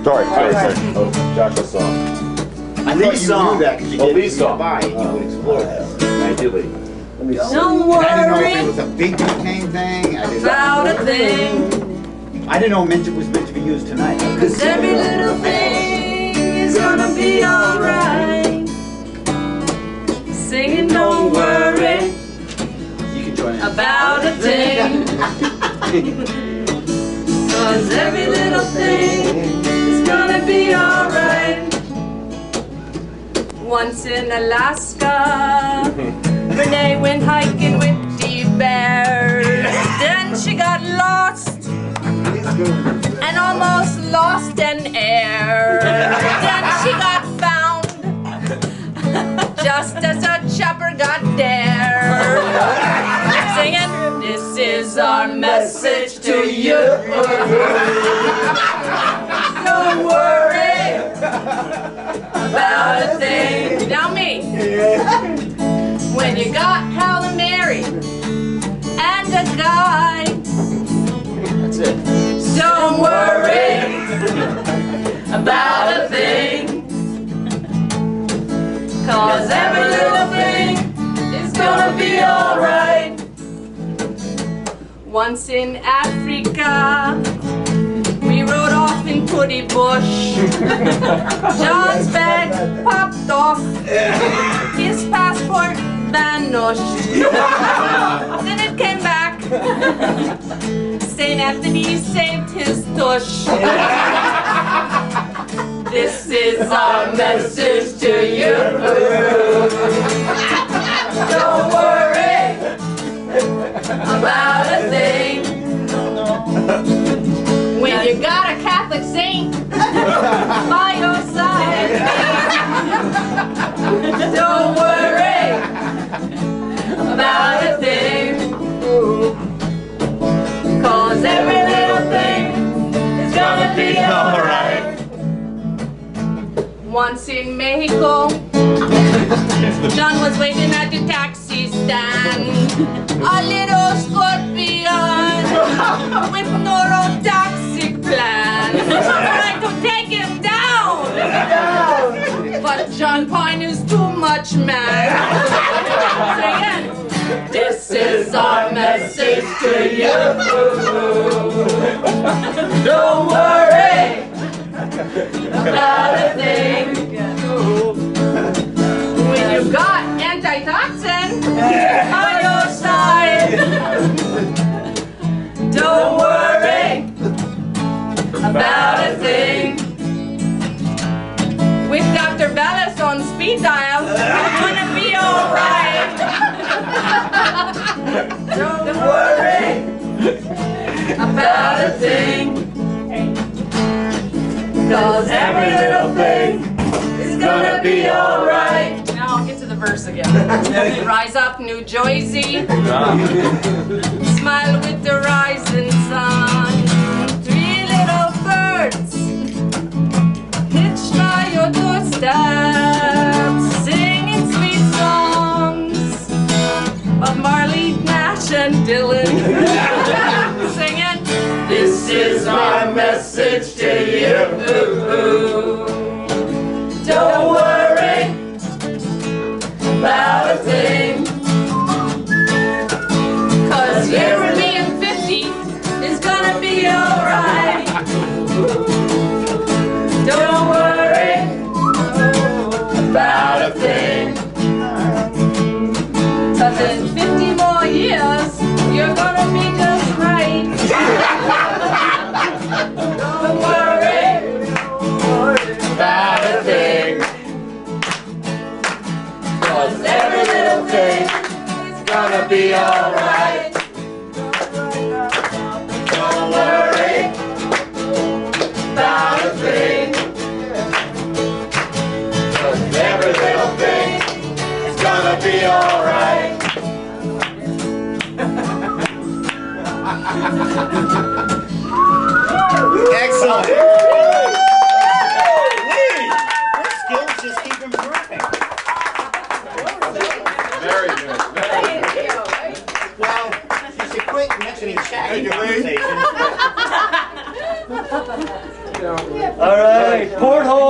Sorry. Oh, Joshua saw. I thought you knew that because you did Lee saw. by and you would explore that. I did leave. Don't I didn't know if it worry was a big Duquesne thing. I didn't about a thing, I didn't know it was meant to be used tonight. cause every little thing is gonna be alright. Singing don't worry You can join in. about a thing, cause every little thing is gonna be alright. Once in Alaska, Renee went hiking with the bears. Then she got lost and almost lost in air. Then she got found just as a chopper got there. Singing, this is our message to you. Don't worry about a thing. Now me. When you got Halle Mary and a guy, That's it. don't worry about a thing, cause every little thing is gonna be alright. Once in Africa, we rode off in Putty Bush. John's bag popped off, his passport vanished. Then it came back. St. Anthony saved his tush. This is our message to you. Don't worry about a thing. When you got a Catholic saint by your side, don't worry about a thing, cause every little thing is gonna be alright. Once in Mexico, John was waiting at the taxi stand. A little scorpion with no road taxi plan trying to take him down. But John Pine is too much man. Say again. This is our message to you. Don't worry about a thing. When you got antitoxin on your side, don't worry about a thing. With Dr. Bellis on speed dial, it's gonna be alright. Don't worry about a thing, cause every little thing is gonna be alright. Now I'll get to the verse again. Rise up, New Jersey. Smile with the rising sun. Three little birds hitched by your doorstep, singing sweet songs of Marley, Nash, and Dylan. Singing, this is our message to you. Don't worry about a thing, cause year being 50 is gonna be alright. Don't worry about a thing, cause in 50 more years you're gonna be just right. Don't worry about a thing, cause every little thing is gonna be alright. Don't worry about a thing, cause every little thing is gonna be alright. Excellent. Lee, your skills just keep improving. Very good. Very good. All right, porthole.